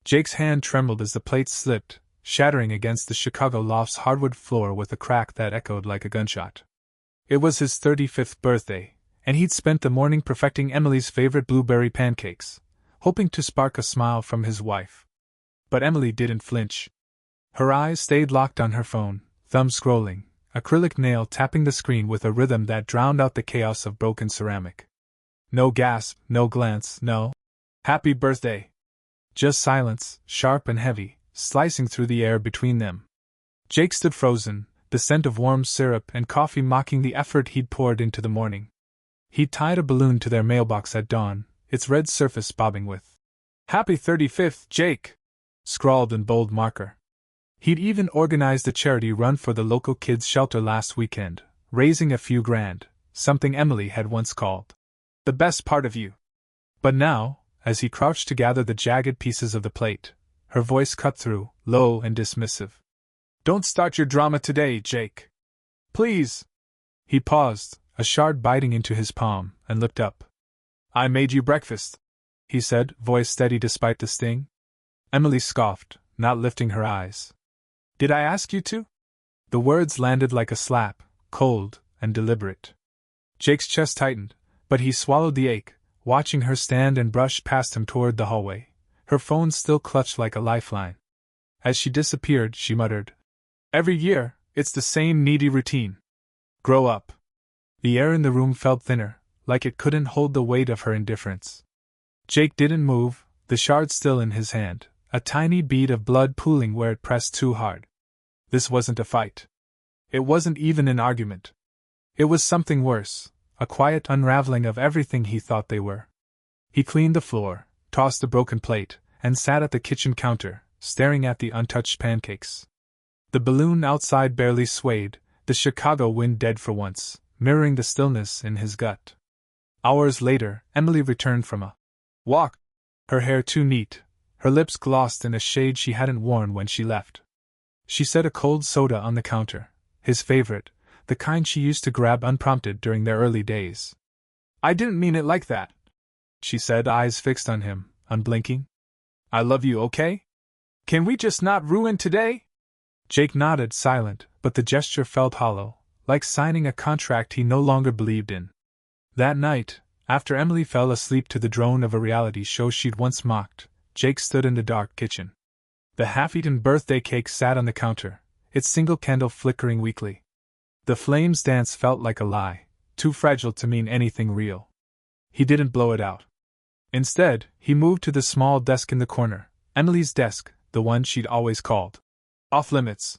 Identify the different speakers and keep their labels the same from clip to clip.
Speaker 1: Jake's hand trembled as the plate slipped, shattering against the Chicago loft's hardwood floor with a crack that echoed like a gunshot. It was his 35th birthday, and he'd spent the morning perfecting Emily's favorite blueberry pancakes, hoping to spark a smile from his wife. But Emily didn't flinch. Her eyes stayed locked on her phone, thumb scrolling, acrylic nail tapping the screen with a rhythm that drowned out the chaos of broken ceramic. No gasp, no glance, no "Happy birthday." Just silence, sharp and heavy, slicing through the air between them. Jake stood frozen, the scent of warm syrup and coffee mocking the effort he'd poured into the morning. He'd tied a balloon to their mailbox at dawn, its red surface bobbing with "Happy 35th, Jake," scrawled in bold marker. He'd even organized a charity run for the local kids' shelter last weekend, raising a few grand, something Emily had once called the best part of you. But now, as he crouched to gather the jagged pieces of the plate, her voice cut through, low and dismissive. "Don't start your drama today, Jake. Please." He paused, a shard biting into his palm, and looked up. "I made you breakfast," he said, voice steady despite the sting. Emily scoffed, not lifting her eyes. "Did I ask you to?" The words landed like a slap, cold and deliberate. Jake's chest tightened, but he swallowed the ache, watching her stand and brush past him toward the hallway, her phone still clutched like a lifeline. As she disappeared, she muttered, "Every year, it's the same needy routine. Grow up." The air in the room felt thinner, like it couldn't hold the weight of her indifference. Jake didn't move, the shard still in his hand, a tiny bead of blood pooling where it pressed too hard. This wasn't a fight. It wasn't even an argument. It was something worse, a quiet unraveling of everything he thought they were. He cleaned the floor, tossed the broken plate, and sat at the kitchen counter, staring at the untouched pancakes. The balloon outside barely swayed, the Chicago wind dead for once, mirroring the stillness in his gut. Hours later, Emily returned from a walk, her hair too neat, her lips glossed in a shade she hadn't worn when she left. She set a cold soda on the counter, his favorite, the kind she used to grab unprompted during their early days. "I didn't mean it like that," she said, eyes fixed on him, unblinking. "I love you, okay? Can we just not ruin today?" Jake nodded, silent, but the gesture felt hollow, like signing a contract he no longer believed in. That night, after Emily fell asleep to the drone of a reality show she'd once mocked, Jake stood in the dark kitchen. The half-eaten birthday cake sat on the counter, its single candle flickering weakly. The flame's dance felt like a lie, too fragile to mean anything real. He didn't blow it out. Instead, he moved to the small desk in the corner, Emily's desk, the one she'd always called off-limits.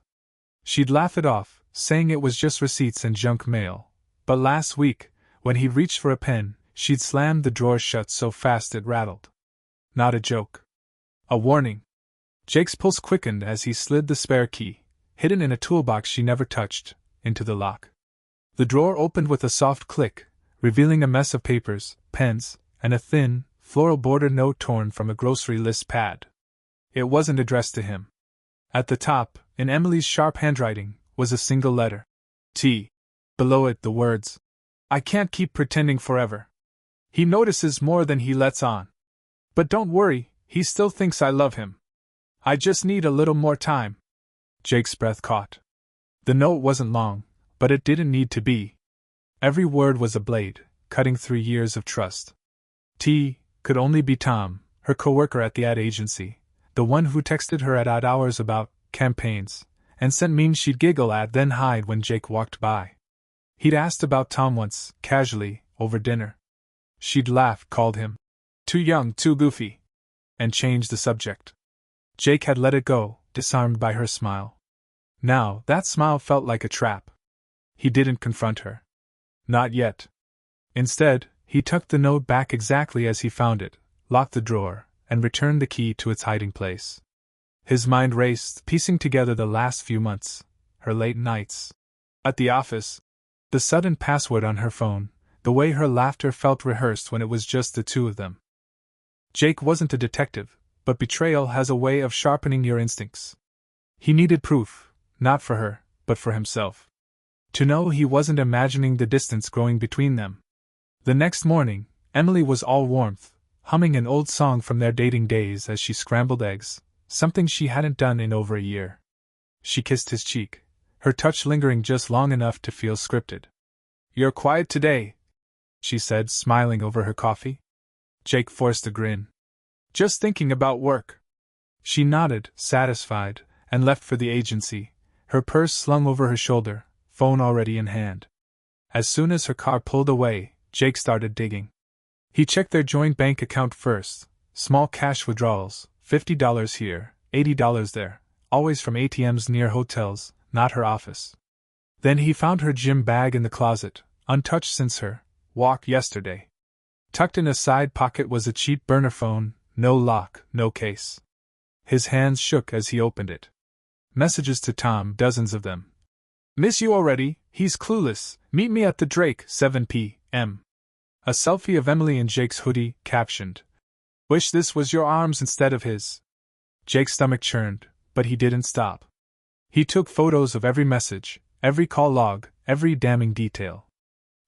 Speaker 1: She'd laugh it off, saying it was just receipts and junk mail, but last week, when he'd reached for a pen, she'd slammed the drawer shut so fast it rattled. Not a joke. A warning. Jake's pulse quickened as he slid the spare key, hidden in a toolbox she never touched, into the lock. The drawer opened with a soft click, revealing a mess of papers, pens, and a thin, floral-bordered note torn from a grocery list pad. It wasn't addressed to him. At the top, in Emily's sharp handwriting, was a single letter. T. Below it, the words, "I can't keep pretending forever. He notices more than he lets on. But don't worry, he still thinks I love him. I just need a little more time." Jake's breath caught. The note wasn't long, but it didn't need to be. Every word was a blade, cutting through years of trust. T. could only be Tom, her coworker at the ad agency, the one who texted her at odd hours about campaigns, and sent memes she'd giggle at then hide when Jake walked by. He'd asked about Tom once, casually, over dinner. She'd laughed, called him too young, too goofy, and changed the subject. Jake had let it go, disarmed by her smile. Now, that smile felt like a trap. He didn't confront her. Not yet. Instead, he tucked the note back exactly as he found it, locked the drawer, and returned the key to its hiding place. His mind raced, piecing together the last few months, her late nights at the office, the sudden password on her phone, the way her laughter felt rehearsed when it was just the two of them. Jake wasn't a detective, but betrayal has a way of sharpening your instincts. He needed proof, not for her, but for himself. To know he wasn't imagining the distance growing between them. The next morning, Emily was all warmth, humming an old song from their dating days as she scrambled eggs, something she hadn't done in over a year. She kissed his cheek, her touch lingering just long enough to feel scripted. "You're quiet today," she said, smiling over her coffee. Jake forced a grin. "Just thinking about work." She nodded, satisfied, and left for the agency, her purse slung over her shoulder, phone already in hand. As soon as her car pulled away, Jake started digging. He checked their joint bank account first. Small cash withdrawals, $50 here, $80 there, always from ATMs near hotels, not her office. Then he found her gym bag in the closet, untouched since her walk yesterday. Tucked in a side pocket was a cheap burner phone, no lock, no case. His hands shook as he opened it. Messages to Tom, dozens of them. "Miss you already, he's clueless, meet me at the Drake, 7 p.m. A selfie of Emily in Jake's hoodie, captioned, "Wish this was your arms instead of his." Jake's stomach churned, but he didn't stop. He took photos of every message, every call log, every damning detail.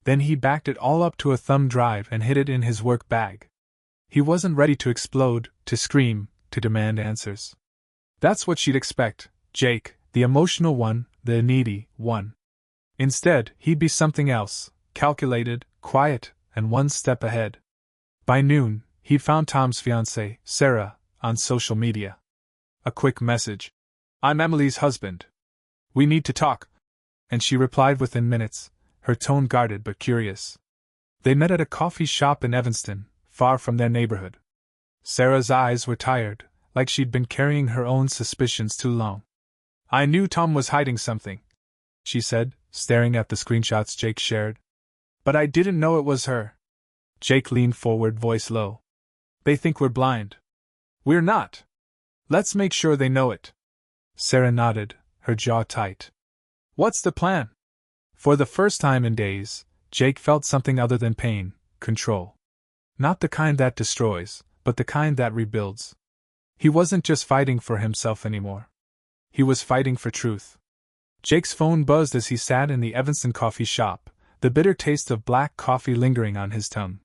Speaker 1: Then he backed it all up to a thumb drive and hid it in his work bag. He wasn't ready to explode, to scream, to demand answers. That's what she'd expect, Jake, the emotional one, the needy one. Instead, he'd be something else, calculated, quiet, and one step ahead. By noon, he'd found Tom's fiancée, Sarah, on social media. A quick message. "I'm Emily's husband. We need to talk." And she replied within minutes, her tone guarded but curious. They met at a coffee shop in Evanston, far from their neighborhood. Sarah's eyes were tired, like she'd been carrying her own suspicions too long. "I knew Tom was hiding something," she said, staring at the screenshots Jake shared. "But I didn't know it was her." Jake leaned forward, voice low. "They think we're blind." "We're not. Let's make sure they know it." Sarah nodded, her jaw tight. "What's the plan?" For the first time in days, Jake felt something other than pain, control. Not the kind that destroys, but the kind that rebuilds. He wasn't just fighting for himself anymore. He was fighting for truth. Jake's phone buzzed as he sat in the Evanston coffee shop, the bitter taste of black coffee lingering on his tongue.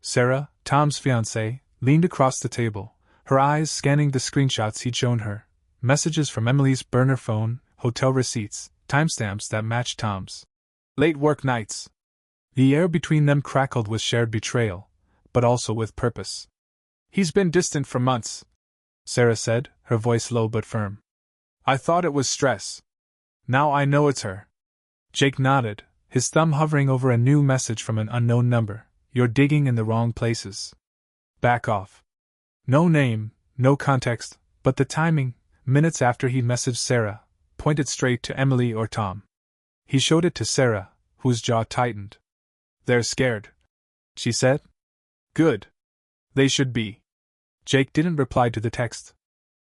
Speaker 1: Sarah, Tom's fiancée, leaned across the table, her eyes scanning the screenshots he'd shown her, messages from Emily's burner phone, hotel receipts, timestamps that matched Tom's. Late work nights. The air between them crackled with shared betrayal, but also with purpose. "He's been distant for months," Sarah said, her voice low but firm. "I thought it was stress. Now I know it's her." Jake nodded, his thumb hovering over a new message from an unknown number. "You're digging in the wrong places. Back off." No name, no context, but the timing, minutes after he'd messaged Sarah, pointed straight to Emily or Tom. He showed it to Sarah, whose jaw tightened. "They're scared," she said. "Good. They should be." Jake didn't reply to the text.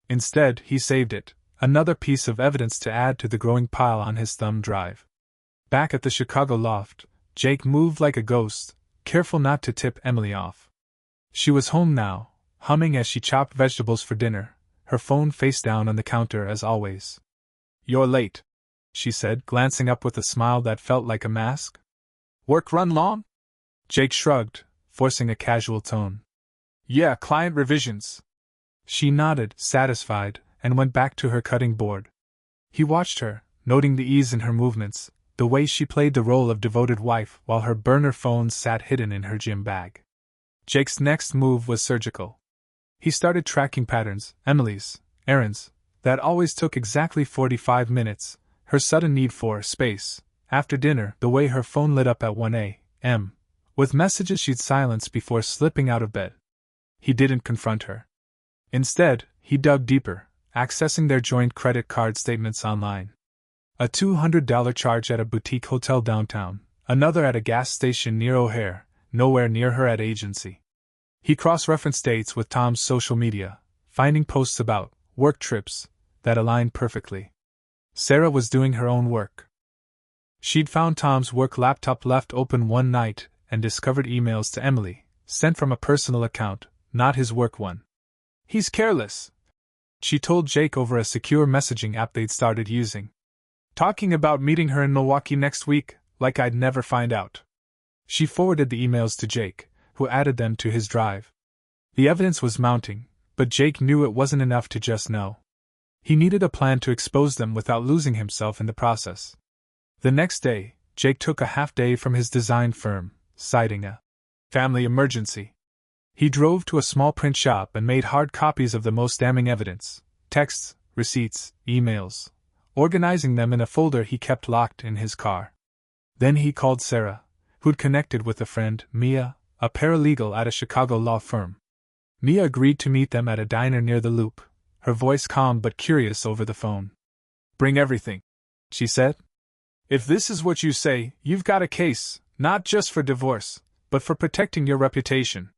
Speaker 1: Instead, he saved it, another piece of evidence to add to the growing pile on his thumb drive. Back at the Chicago loft, Jake moved like a ghost, careful not to tip Emily off. She was home now, humming as she chopped vegetables for dinner, her phone face down on the counter as always. "You're late," she said, glancing up with a smile that felt like a mask. "Work run long?" Jake shrugged, forcing a casual tone. "Yeah, client revisions." She nodded, satisfied, and went back to her cutting board. He watched her, noting the ease in her movements, the way she played the role of devoted wife while her burner phone sat hidden in her gym bag. Jake's next move was surgical. He started tracking patterns, Emily's, errands, that always took exactly 45 minutes, her sudden need for space, after dinner, the way her phone lit up at 1 a.m., with messages she'd silenced before slipping out of bed. He didn't confront her. Instead, he dug deeper, accessing their joint credit card statements online. A $200 charge at a boutique hotel downtown, another at a gas station near O'Hare, nowhere near her at agency. He cross-referenced dates with Tom's social media, finding posts about work trips that aligned perfectly. Sarah was doing her own work. She'd found Tom's work laptop left open one night and discovered emails to Emily, sent from a personal account, not his work one. "He's careless," she told Jake over a secure messaging app they'd started using. "Talking about meeting her in Milwaukee next week, like I'd never find out." She forwarded the emails to Jake, who added them to his drive. The evidence was mounting, but Jake knew it wasn't enough to just know. He needed a plan to expose them without losing himself in the process. The next day, Jake took a half day from his design firm, citing a family emergency. He drove to a small print shop and made hard copies of the most damning evidence: texts, receipts, emails, organizing them in a folder he kept locked in his car. Then he called Sarah, who'd connected with a friend, Mia, a paralegal at a Chicago law firm. Mia agreed to meet them at a diner near the Loop, her voice calm but curious over the phone. "Bring everything," she said. "If this is what you say, you've got a case, not just for divorce, but for protecting your reputation."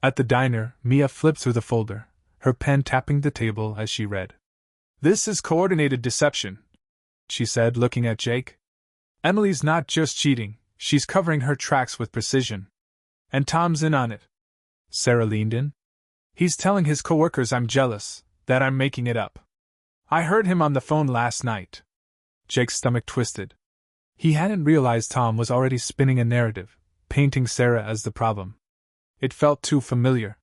Speaker 1: At the diner, Mia flipped through the folder, her pen tapping the table as she read. "This is coordinated deception," she said, looking at Jake. "Emily's not just cheating, she's covering her tracks with precision. And Tom's in on it." Sarah leaned in. "He's telling his coworkers I'm jealous, that I'm making it up. I heard him on the phone last night." Jake's stomach twisted. He hadn't realized Tom was already spinning a narrative, painting Sarah as the problem. It felt too familiar.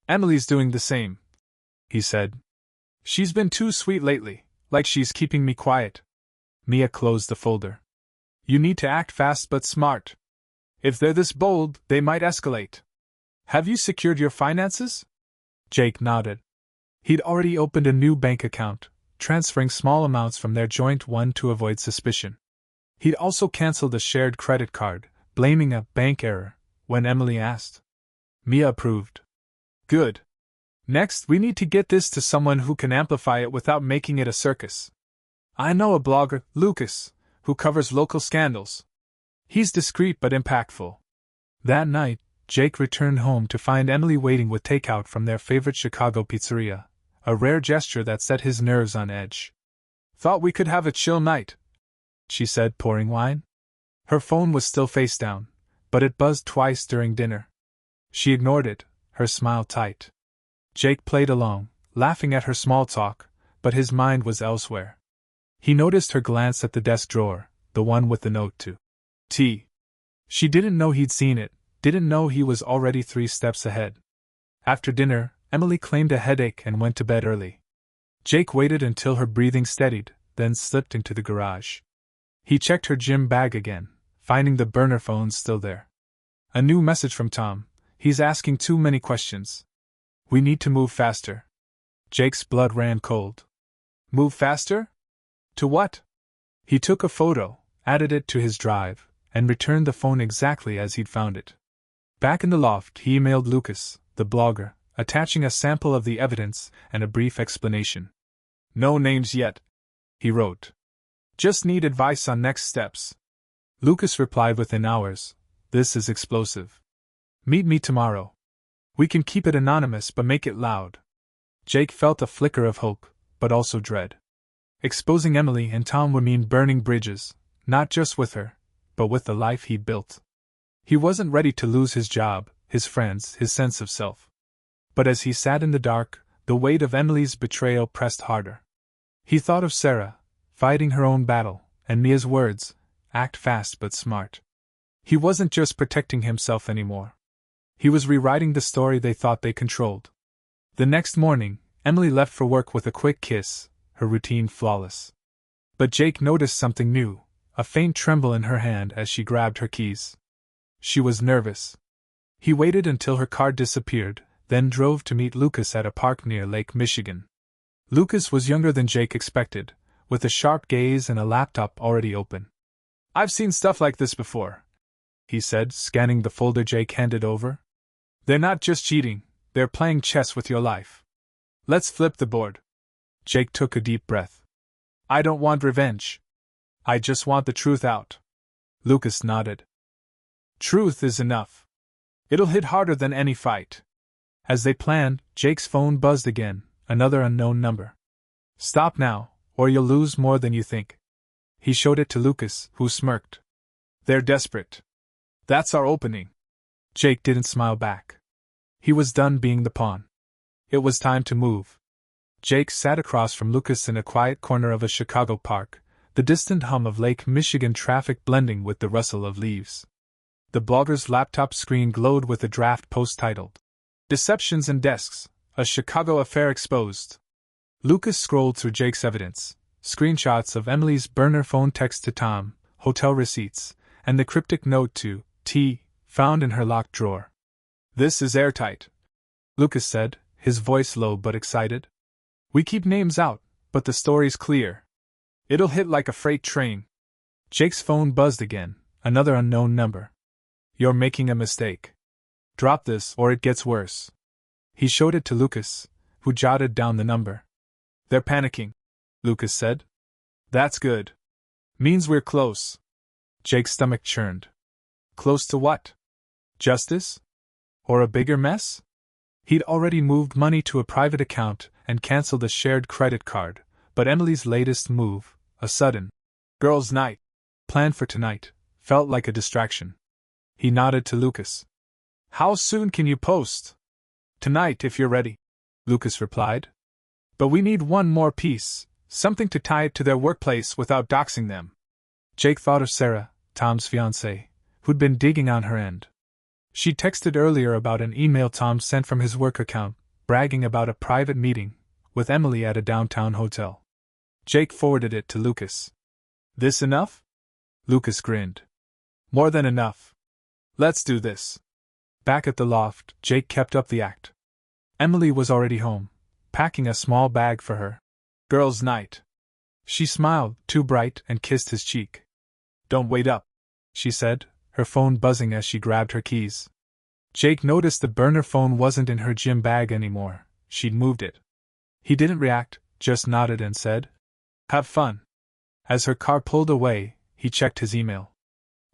Speaker 1: "Emily's doing the same," he said. "She's been too sweet lately, like she's keeping me quiet." Mia closed the folder. "You need to act fast but smart. If they're this bold, they might escalate. Have you secured your finances?" Jake nodded. He'd already opened a new bank account, transferring small amounts from their joint one to avoid suspicion. He'd also canceled a shared credit card, blaming a bank error when Emily asked. Mia approved. "Good. Next, we need to get this to someone who can amplify it without making it a circus. I know a blogger, Lucas, who covers local scandals. He's discreet but impactful." That night, Jake returned home to find Emily waiting with takeout from their favorite Chicago pizzeria, a rare gesture that set his nerves on edge. "Thought we could have a chill night," she said, pouring wine. Her phone was still face down, but it buzzed twice during dinner. She ignored it, her smile tight. Jake played along, laughing at her small talk, but his mind was elsewhere. He noticed her glance at the desk drawer, the one with the note to T. She didn't know he'd seen it, didn't know he was already 3 steps ahead. After dinner, Emily claimed a headache and went to bed early. Jake waited until her breathing steadied, then slipped into the garage. He checked her gym bag again, finding the burner phone still there. A new message from Tom: "He's asking too many questions. We need to move faster." Jake's blood ran cold. Move faster? To what? He took a photo, added it to his drive, and returned the phone exactly as he'd found it. Back in the loft, he emailed Lucas, the blogger, attaching a sample of the evidence and a brief explanation. "No names yet," he wrote. "Just need advice on next steps." Lucas replied within hours, "This is explosive. Meet me tomorrow. We can keep it anonymous but make it loud." Jake felt a flicker of hope, but also dread. Exposing Emily and Tom would mean burning bridges, not just with her, but with the life he'd built. He wasn't ready to lose his job, his friends, his sense of self. But as he sat in the dark, the weight of Emily's betrayal pressed harder. He thought of Sarah, fighting her own battle, and Mia's words, "Act fast but smart." He wasn't just protecting himself anymore. He was rewriting the story they thought they controlled. The next morning, Emily left for work with a quick kiss, her routine flawless. But Jake noticed something new, a faint tremble in her hand as she grabbed her keys. She was nervous. He waited until her car disappeared, then drove to meet Lucas at a park near Lake Michigan. Lucas was younger than Jake expected, with a sharp gaze and a laptop already open. "I've seen stuff like this before," he said, scanning the folder Jake handed over. "They're not just cheating, they're playing chess with your life. Let's flip the board." Jake took a deep breath. "I don't want revenge. I just want the truth out." Lucas nodded. "Truth is enough. It'll hit harder than any fight." As they planned, Jake's phone buzzed again, another unknown number. "Stop now, or you'll lose more than you think." He showed it to Lucas, who smirked. "They're desperate. That's our opening." Jake didn't smile back. He was done being the pawn. It was time to move. Jake sat across from Lucas in a quiet corner of a Chicago park, the distant hum of Lake Michigan traffic blending with the rustle of leaves. The blogger's laptop screen glowed with a draft post titled, Deceptions and desks, a Chicago affair exposed. Lucas scrolled through Jake's evidence, screenshots of Emily's burner phone text to Tom, hotel receipts, and the cryptic note to T, found in her locked drawer. This is airtight, Lucas said, his voice low but excited. We keep names out, but the story's clear. It'll hit like a freight train. Jake's phone buzzed again, another unknown number. You're making a mistake. Drop this or it gets worse. He showed it to Lucas, who jotted down the number. They're panicking, Lucas said. That's good. Means we're close. Jake's stomach churned. Close to what? Justice? Or a bigger mess? He'd already moved money to a private account and canceled a shared credit card, but Emily's latest move, a sudden girls' night planned for tonight, felt like a distraction. He nodded to Lucas. How soon can you post? Tonight if you're ready, Lucas replied. But we need one more piece, something to tie it to their workplace without doxing them. Jake thought of Sarah, Tom's fiancée, who'd been digging on her end. She'd texted earlier about an email Tom sent from his work account, bragging about a private meeting with Emily at a downtown hotel. Jake forwarded it to Lucas. This enough? Lucas grinned. More than enough. Let's do this. Back at the loft, Jake kept up the act. Emily was already home, packing a small bag for her girls' night. She smiled, too bright, and kissed his cheek. Don't wait up, she said, her phone buzzing as she grabbed her keys. Jake noticed the burner phone wasn't in her gym bag anymore. She'd moved it. He didn't react, just nodded and said, Have fun. As her car pulled away, he checked his email.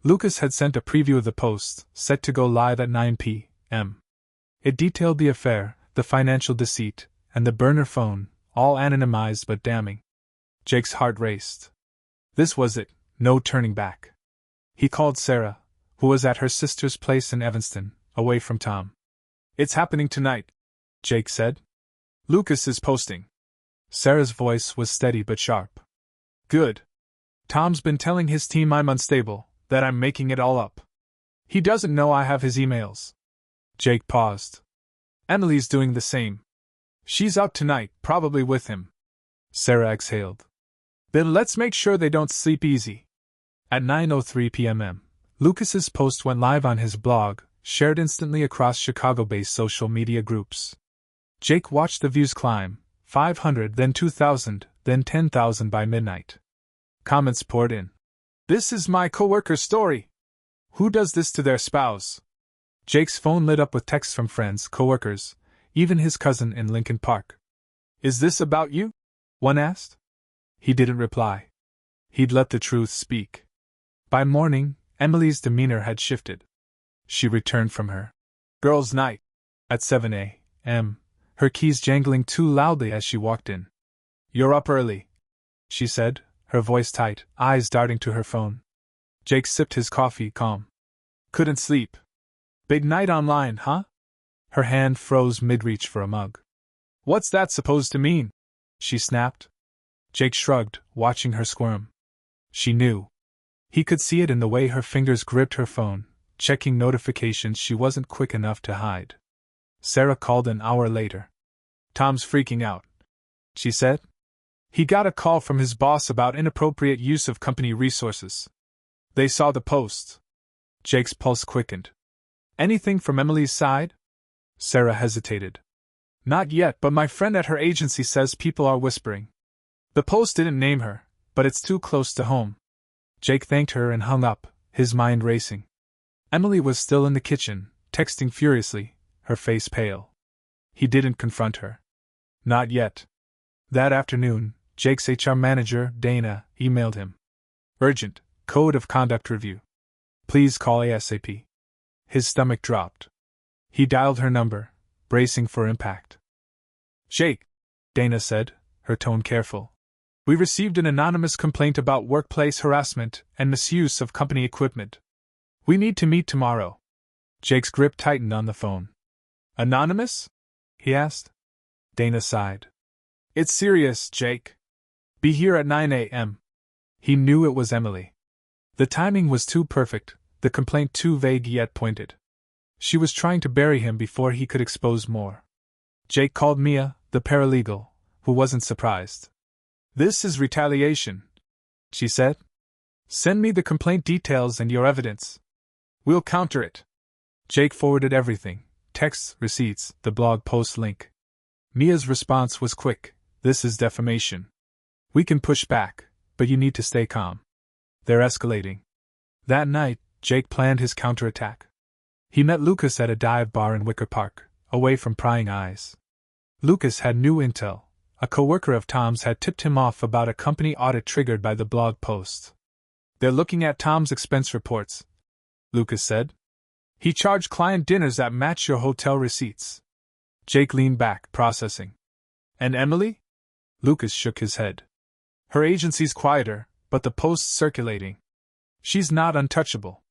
Speaker 1: Lucas had sent a preview of the post, set to go live at 9 p.m. It detailed the affair, the financial deceit, and the burner phone, all anonymized but damning. Jake's heart raced. This was it, no turning back. He called Sarah, who was at her sister's place in Evanston, away from Tom. It's happening tonight, Jake said. Lucas is posting. Sarah's voice was steady but sharp. Good. Tom's been telling his team I'm unstable, that I'm making it all up. He doesn't know I have his emails. Jake paused. Emily's doing the same. She's out tonight, probably with him. Sarah exhaled. Then let's make sure they don't sleep easy. At 9:03 p.m., Lucas's post went live on his blog, shared instantly across Chicago-based social media groups. Jake watched the views climb, 500, then 2,000, then 10,000 by midnight. Comments poured in. This is my coworker's story. Who does this to their spouse? Jake's phone lit up with texts from friends, coworkers, even his cousin in Lincoln Park. Is this about you? One asked. He didn't reply. He'd let the truth speak. By morning, Emily's demeanor had shifted. She returned from her girls' night at 7 a.m., her keys jangling too loudly as she walked in. You're up early, she said, her voice tight, eyes darting to her phone. Jake sipped his coffee, calm. Couldn't sleep. Big night online, huh? Her hand froze mid-reach for a mug. What's that supposed to mean? She snapped. Jake shrugged, watching her squirm. She knew. He could see it in the way her fingers gripped her phone, checking notifications she wasn't quick enough to hide. Sarah called an hour later. Tom's freaking out, she said. He got a call from his boss about inappropriate use of company resources. They saw the post. Jake's pulse quickened. Anything from Emily's side? Sarah hesitated. Not yet, but my friend at her agency says people are whispering. The post didn't name her, but it's too close to home. Jake thanked her and hung up, his mind racing. Emily was still in the kitchen, texting furiously, her face pale. He didn't confront her. Not yet. That afternoon, Jake's HR manager, Dana, emailed him. Urgent, Code of Conduct review. Please call ASAP. His stomach dropped. He dialed her number, bracing for impact. Jake, Dana said, her tone careful. We received an anonymous complaint about workplace harassment and misuse of company equipment. We need to meet tomorrow. Jake's grip tightened on the phone. Anonymous? He asked. Dana sighed. It's serious, Jake. Be here at 9 a.m. He knew it was Emily. The timing was too perfect, the complaint too vague yet pointed. She was trying to bury him before he could expose more. Jake called Mia, the paralegal, who wasn't surprised. "This is retaliation," she said. "Send me the complaint details and your evidence. We'll counter it." Jake forwarded everything: texts, receipts, the blog post link. Mia's response was quick: "This is defamation. We can push back, but you need to stay calm. They're escalating." That night, Jake planned his counterattack. He met Lucas at a dive bar in Wicker Park, away from prying eyes. Lucas had new intel. A coworker of Tom's had tipped him off about a company audit triggered by the blog post. "They're looking at Tom's expense reports," Lucas said. "He charged client dinners that match your hotel receipts." Jake leaned back, processing. "And Emily?" Lucas shook his head. "Her agency's quieter, but the post's circulating. She's not untouchable."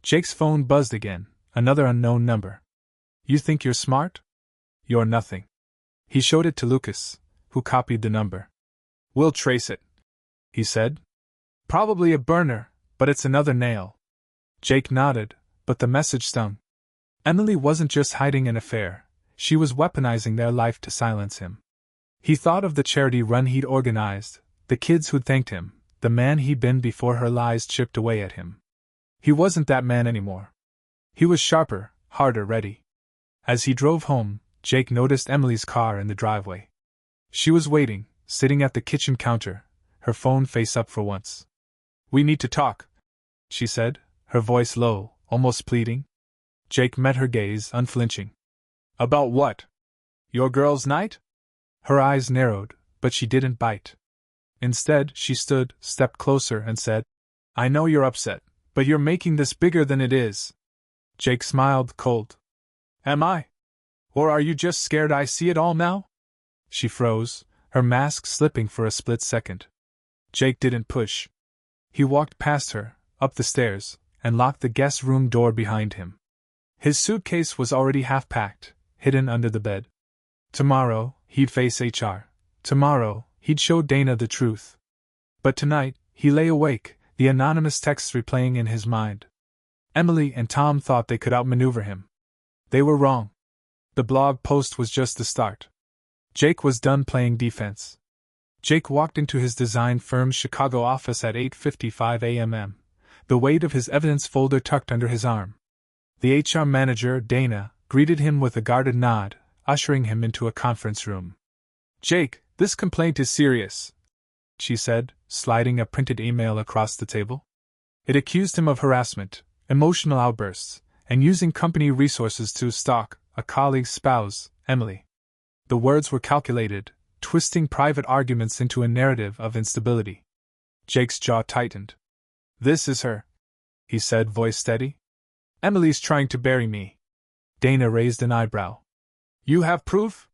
Speaker 1: Jake's phone buzzed again, another unknown number. "You think you're smart? You're nothing." He showed it to Lucas, who copied the number. "We'll trace it," he said. "Probably a burner, but it's another nail." Jake nodded, but the message stung. Emily wasn't just hiding an affair, she was weaponizing their life to silence him. He thought of the charity run he'd organized, the kids who'd thanked him, the man he'd been before her lies chipped away at him. He wasn't that man anymore. He was sharper, harder, ready. As he drove home, Jake noticed Emily's car in the driveway. She was waiting, sitting at the kitchen counter, her phone face up for once. "We need to talk," she said, her voice low, almost pleading. Jake met her gaze, unflinching. "About what? Your girls' night?" Her eyes narrowed, but she didn't bite. Instead, she stood, stepped closer, and said, "I know you're upset, but you're making this bigger than it is." Jake smiled, cold. "Am I? Or are you just scared I see it all now?" She froze, her mask slipping for a split second. Jake didn't push. He walked past her, up the stairs, and locked the guest room door behind him. His suitcase was already half packed, hidden under the bed. Tomorrow, he'd face HR. Tomorrow, he'd show Dana the truth. But tonight, he lay awake, the anonymous texts replaying in his mind. Emily and Tom thought they could outmaneuver him. They were wrong. The blog post was just the start. Jake was done playing defense. Jake walked into his design firm's Chicago office at 8:55 a.m., the weight of his evidence folder tucked under his arm. The HR manager, Dana, greeted him with a guarded nod, ushering him into a conference room. "Jake, this complaint is serious," she said, sliding a printed email across the table. It accused him of harassment, emotional outbursts, and using company resources to stalk a colleague's spouse, Emily. The words were calculated, twisting private arguments into a narrative of instability. Jake's jaw tightened. "This is her," he said, voice steady. "Emily's trying to bury me." Dana raised an eyebrow. "You have proof?"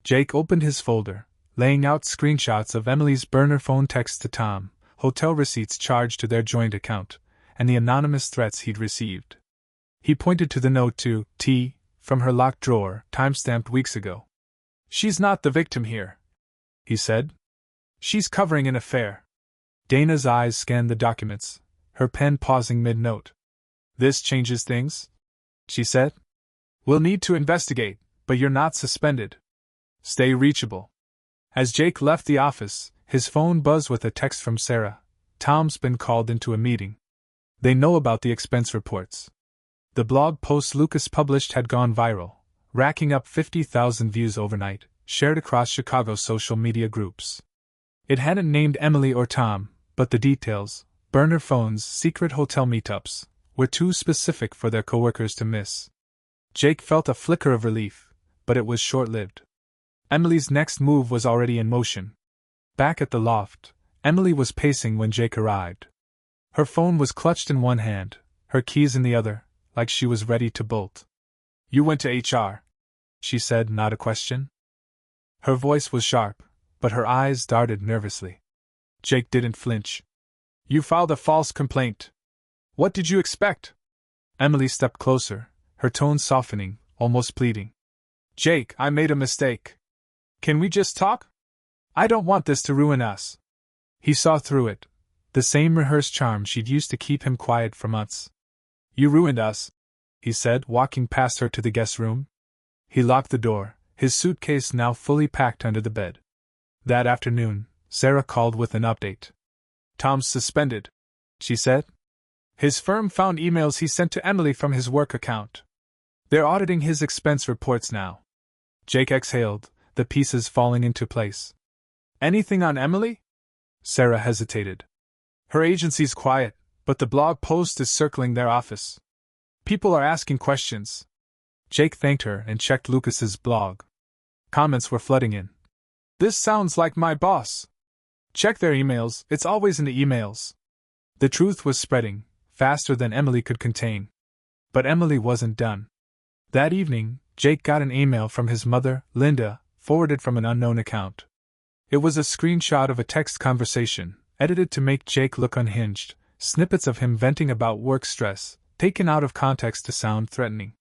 Speaker 1: Jake opened his folder, laying out screenshots of Emily's burner phone texts to Tom, hotel receipts charged to their joint account, and the anonymous threats he'd received. He pointed to the note to T from her locked drawer, time-stamped weeks ago. "She's not the victim here," he said. "She's covering an affair." Dana's eyes scanned the documents, her pen pausing mid-note. "This changes things," she said. "We'll need to investigate, but you're not suspended. Stay reachable." As Jake left the office, his phone buzzed with a text from Sarah. "Tom's been called into a meeting. They know about the expense reports." The blog post Lucas published had gone viral, racking up 50,000 views overnight, shared across Chicago's social media groups. It hadn't named Emily or Tom, but the details, burner phones, secret hotel meetups, were too specific for their coworkers to miss. Jake felt a flicker of relief, but it was short-lived. Emily's next move was already in motion. Back at the loft, Emily was pacing when Jake arrived. Her phone was clutched in one hand, her keys in the other, like she was ready to bolt. "You went to HR," she said, not a question. Her voice was sharp, but her eyes darted nervously. Jake didn't flinch. "You filed a false complaint. What did you expect?" Emily stepped closer, her tone softening, almost pleading. "Jake, I made a mistake. Can we just talk? I don't want this to ruin us." He saw through it, the same rehearsed charm she'd used to keep him quiet for months. "You ruined us," he said, walking past her to the guest room. He locked the door, his suitcase now fully packed under the bed. That afternoon, Sarah called with an update. "Tom's suspended," she said. "His firm found emails he sent to Emily from his work account. They're auditing his expense reports now." Jake exhaled, the pieces falling into place. "Anything on Emily?" Sarah hesitated. "Her agency's quiet, but the blog post is circling their office. People are asking questions." Jake thanked her and checked Lucas's blog. Comments were flooding in. "This sounds like my boss. Check their emails, it's always in the emails." The truth was spreading, faster than Emily could contain. But Emily wasn't done. That evening, Jake got an email from his mother, Linda, forwarded from an unknown account. It was a screenshot of a text conversation, edited to make Jake look unhinged, snippets of him venting about work stress, taken out of context to sound threatening.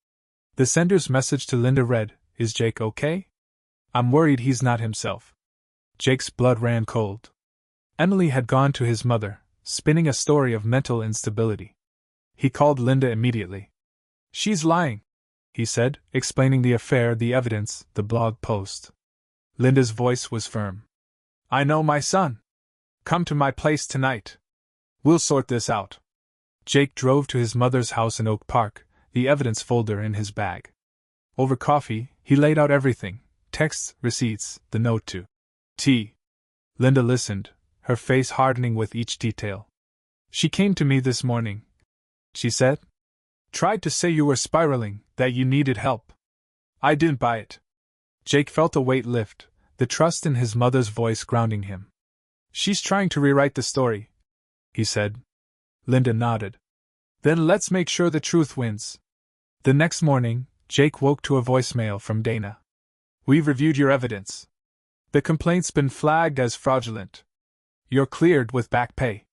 Speaker 1: The sender's message to Linda read, "Is Jake okay? I'm worried he's not himself." Jake's blood ran cold. Emily had gone to his mother, spinning a story of mental instability. He called Linda immediately. "She's lying," he said, explaining the affair, the evidence, the blog post. Linda's voice was firm. "I know my son. Come to my place tonight. We'll sort this out." Jake drove to his mother's house in Oak Park, the evidence folder in his bag. Over coffee, he laid out everything: texts, receipts, the note to T. Linda listened, her face hardening with each detail. "She came to me this morning," she said. "Tried to say you were spiraling, that you needed help. I didn't buy it." Jake felt a weight lift, the trust in his mother's voice grounding him. "She's trying to rewrite the story," he said. Linda nodded. "Then let's make sure the truth wins." The next morning, Jake woke to a voicemail from Dana. "We've reviewed your evidence. The complaint's been flagged as fraudulent. You're cleared with back pay.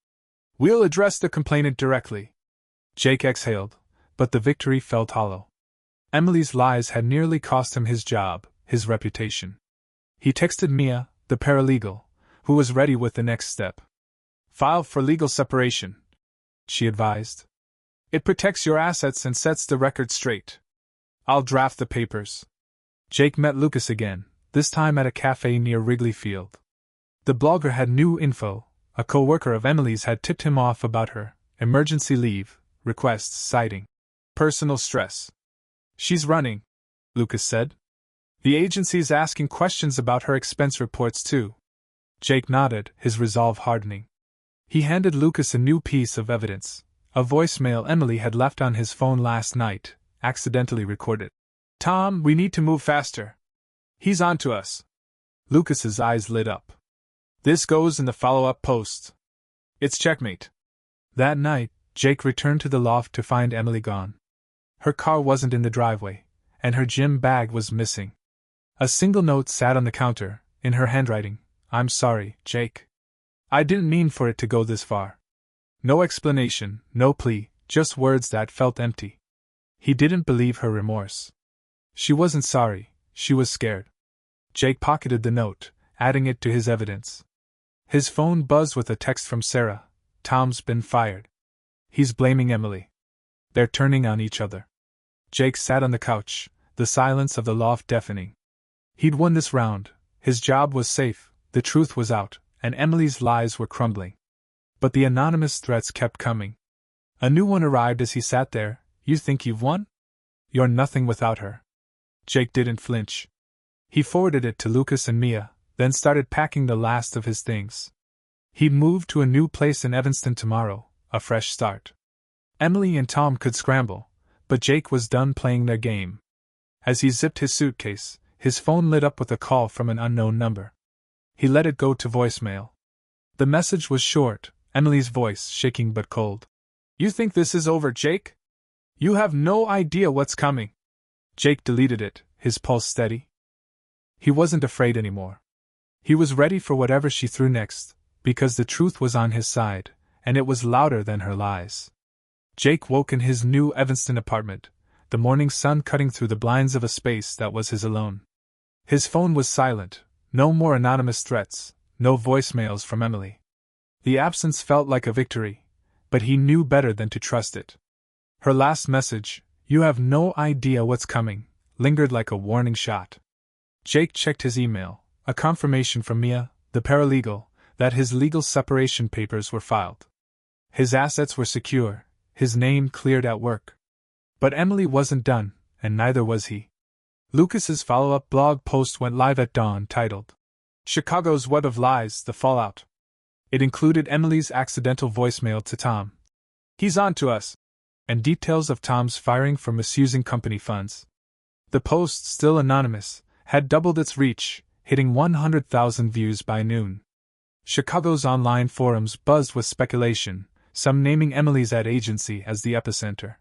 Speaker 1: We'll address the complainant directly." Jake exhaled, but the victory felt hollow. Emily's lies had nearly cost him his job, his reputation. He texted Mia, the paralegal, who was ready with the next step. "File for legal separation," she advised. "It protects your assets and sets the record straight. I'll draft the papers." Jake met Lucas again, this time at a cafe near Wrigley Field. The blogger had new info. A co-worker of Emily's had tipped him off about her emergency leave requests, citing personal stress. "She's running," Lucas said. "The agency's asking questions about her expense reports too." Jake nodded, his resolve hardening. He handed Lucas a new piece of evidence, a voicemail Emily had left on his phone last night, accidentally recorded. "Tom, we need to move faster. He's on to us." Lucas's eyes lit up. "This goes in the follow-up post. It's checkmate." That night, Jake returned to the loft to find Emily gone. Her car wasn't in the driveway, and her gym bag was missing. A single note sat on the counter, in her handwriting. "I'm sorry, Jake. I didn't mean for it to go this far." No explanation, no plea, just words that felt empty. He didn't believe her remorse. She wasn't sorry, she was scared. Jake pocketed the note, adding it to his evidence. His phone buzzed with a text from Sarah. "Tom's been fired. He's blaming Emily. They're turning on each other." Jake sat on the couch, the silence of the loft deafening. He'd won this round, his job was safe, the truth was out, and Emily's lies were crumbling. But the anonymous threats kept coming. A new one arrived as he sat there. "You think you've won? You're nothing without her." Jake didn't flinch. He forwarded it to Lucas and Mia, then started packing the last of his things. He'd move to a new place in Evanston tomorrow, a fresh start. Emily and Tom could scramble, but Jake was done playing their game. As he zipped his suitcase, his phone lit up with a call from an unknown number. He let it go to voicemail. The message was short, Emily's voice shaking but cold. "You think this is over, Jake? You have no idea what's coming." Jake deleted it, his pulse steady. He wasn't afraid anymore. He was ready for whatever she threw next, because the truth was on his side, and it was louder than her lies. Jake woke in his new Evanston apartment, the morning sun cutting through the blinds of a space that was his alone. His phone was silent, no more anonymous threats, no voicemails from Emily. The absence felt like a victory, but he knew better than to trust it. Her last message, "You have no idea what's coming," lingered like a warning shot. Jake checked his email, a confirmation from Mia, the paralegal, that his legal separation papers were filed. His assets were secure, his name cleared at work. But Emily wasn't done, and neither was he. Lucas's follow-up blog post went live at dawn, titled, "Chicago's Web of Lies, The Fallout." It included Emily's accidental voicemail to Tom. "He's on to us," and details of Tom's firing for misusing company funds. The post, still anonymous, had doubled its reach, hitting 100,000 views by noon. Chicago's online forums buzzed with speculation, some naming Emily's ad agency as the epicenter.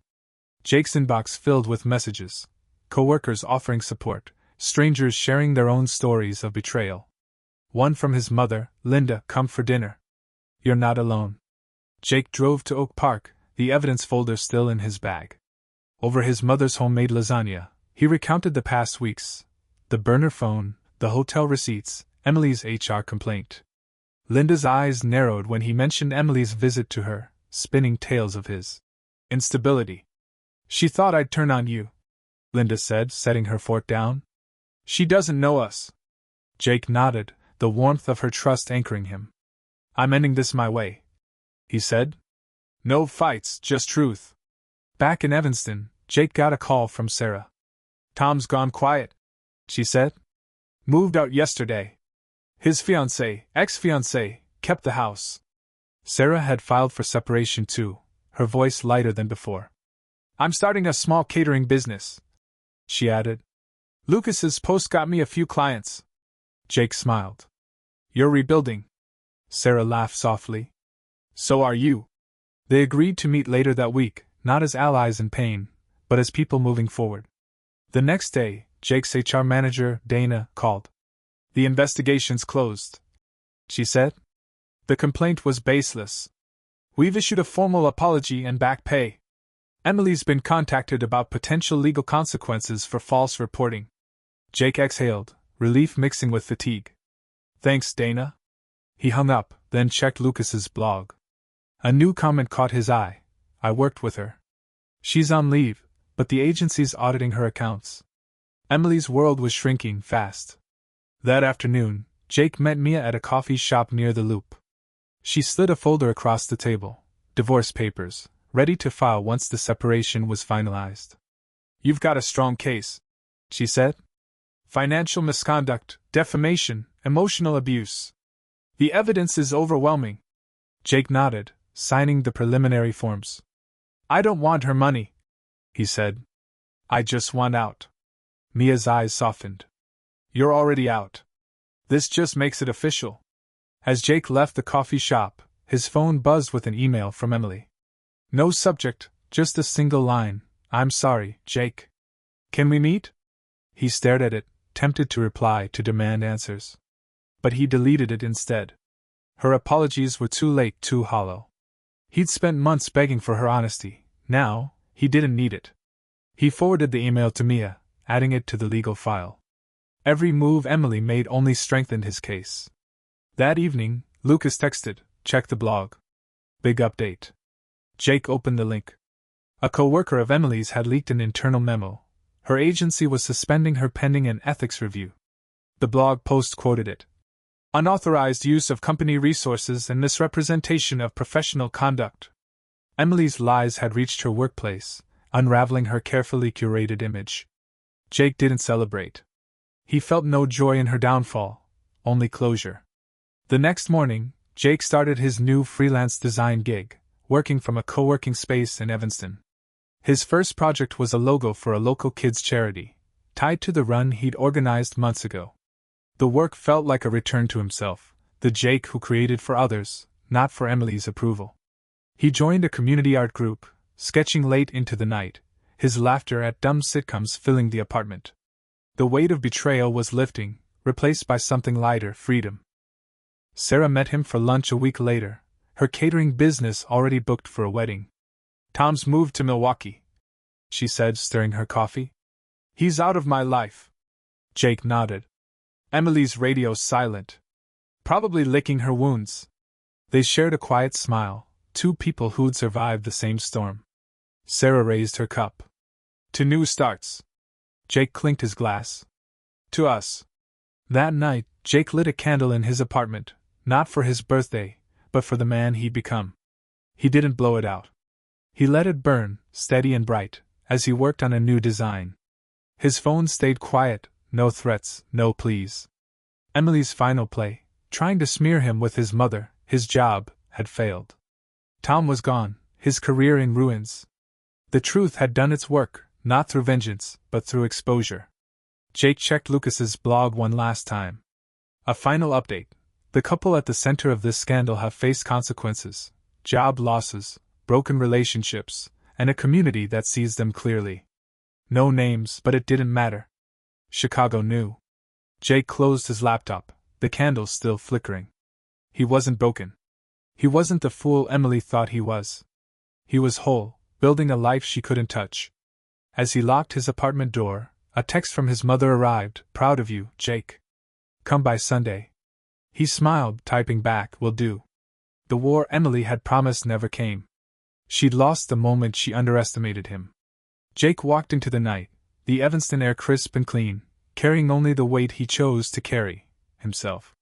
Speaker 1: Jake's inbox filled with messages, co-workers offering support, strangers sharing their own stories of betrayal. One from his mother, "Linda, come for dinner. You're not alone." Jake drove to Oak Park, the evidence folder still in his bag. Over his mother's homemade lasagna, he recounted the past weeks: the burner phone, the hotel receipts, Emily's HR complaint. Linda's eyes narrowed when he mentioned Emily's visit to her, spinning tales of his instability. "She thought I'd turn on you," Linda said, setting her fork down. "She doesn't know us." Jake nodded, the warmth of her trust anchoring him. "I'm ending this my way," he said. "No fights, just truth." Back in Evanston, Jake got a call from Sarah. "Tom's gone quiet," she said. "Moved out yesterday. His fiancée, ex-fiancée, kept the house." Sarah had filed for separation too, her voice lighter than before. "I'm starting a small catering business," she added. "Lucas's post got me a few clients." Jake smiled. "You're rebuilding." Sarah laughed softly. "So are you." They agreed to meet later that week, not as allies in pain, but as people moving forward. The next day, Jake's HR manager, Dana, called. "The investigation's closed," she said. "The complaint was baseless. We've issued a formal apology and back pay. Emily's been contacted about potential legal consequences for false reporting." Jake exhaled, relief mixing with fatigue. "Thanks, Dana." He hung up, then checked Lucas's blog. A new comment caught his eye. "I worked with her. She's on leave, but the agency's auditing her accounts." Emily's world was shrinking fast. That afternoon, Jake met Mia at a coffee shop near the Loop. She slid a folder across the table, divorce papers, ready to file once the separation was finalized. "You've got a strong case," she said. "Financial misconduct, defamation, emotional abuse. The evidence is overwhelming." Jake nodded, signing the preliminary forms. "I don't want her money," he said. "I just want out." Mia's eyes softened. "You're already out. This just makes it official." As Jake left the coffee shop, his phone buzzed with an email from Emily. No subject, just a single line: "I'm sorry, Jake. Can we meet?" He stared at it, tempted to reply to demand answers. But he deleted it instead. Her apologies were too late, too hollow. He'd spent months begging for her honesty. Now, he didn't need it. He forwarded the email to Mia, adding it to the legal file. Every move Emily made only strengthened his case. That evening, Lucas texted, "Check the blog. Big update." Jake opened the link. A co-worker of Emily's had leaked an internal memo. Her agency was suspending her pending an ethics review. The blog post quoted it. "Unauthorized use of company resources and misrepresentation of professional conduct." Emily's lies had reached her workplace, unraveling her carefully curated image. Jake didn't celebrate. He felt no joy in her downfall, only closure. The next morning, Jake started his new freelance design gig, working from a co-working space in Evanston. His first project was a logo for a local kids' charity, tied to the run he'd organized months ago. The work felt like a return to himself, the Jake who created for others, not for Emily's approval. He joined a community art group, sketching late into the night, his laughter at dumb sitcoms filling the apartment. The weight of betrayal was lifting, replaced by something lighter: freedom. Sarah met him for lunch a week later, her catering business already booked for a wedding. "Tom's moved to Milwaukee," she said, stirring her coffee. "He's out of my life." Jake nodded. Emily's radio silent. Probably licking her wounds. They shared a quiet smile, two people who'd survived the same storm. Sarah raised her cup. To new starts. Jake clinked his glass. To us. That night, Jake lit a candle in his apartment, not for his birthday, but for the man he'd become. He didn't blow it out. He let it burn, steady and bright, as he worked on a new design. His phone stayed quiet, no threats, no pleas. Emily's final play, trying to smear him with his mother, his job, had failed. Tom was gone, his career in ruins. The truth had done its work, not through vengeance, but through exposure. Jake checked Lucas's blog one last time. A final update. The couple at the center of this scandal have faced consequences, job losses, broken relationships, and a community that sees them clearly. No names, but it didn't matter. Chicago knew. Jake closed his laptop, the candle still flickering. He wasn't broken. He wasn't the fool Emily thought he was. He was whole, building a life she couldn't touch. As he locked his apartment door, a text from his mother arrived. Proud of you, Jake. Come by Sunday. He smiled, typing back, will do. The war Emily had promised never came. She'd lost the moment she underestimated him. Jake walked into the night, the Evanston air crisp and clean, carrying only the weight he chose to carry, himself.